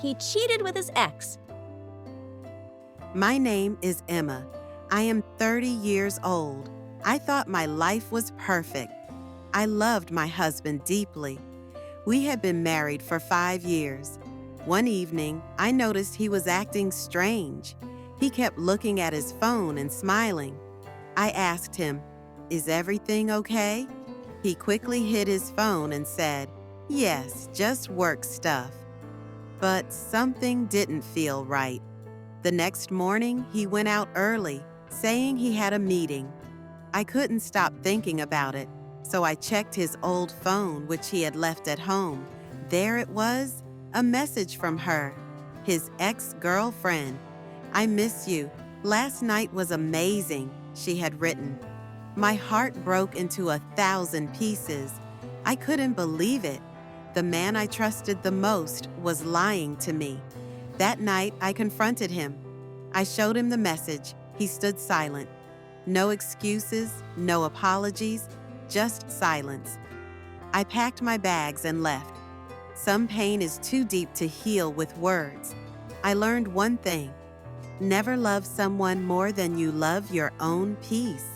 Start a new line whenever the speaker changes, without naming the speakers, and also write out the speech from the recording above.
he cheated with his ex.
My name is Emma. I am 30 years old. I thought my life was perfect. I loved my husband deeply. We had been married for 5 years. One evening, I noticed he was acting strange. He kept looking at his phone and smiling. I asked him, "Is everything okay?" He quickly hid his phone and said, "Yes, just work stuff." But something didn't feel right. The next morning, he went out early, saying he had a meeting. I couldn't stop thinking about it, so I checked his old phone, which he had left at home. There it was, a message from her, his ex-girlfriend. "I miss you. Last night was amazing," she had written. My heart broke into 1,000 pieces. I couldn't believe it. The man I trusted the most was lying to me. That night, I confronted him. I showed him the message. He stood silent. No excuses, no apologies, just silence. I packed my bags and left. Some pain is too deep to heal with words. I learned one thing: never love someone more than you love your own peace.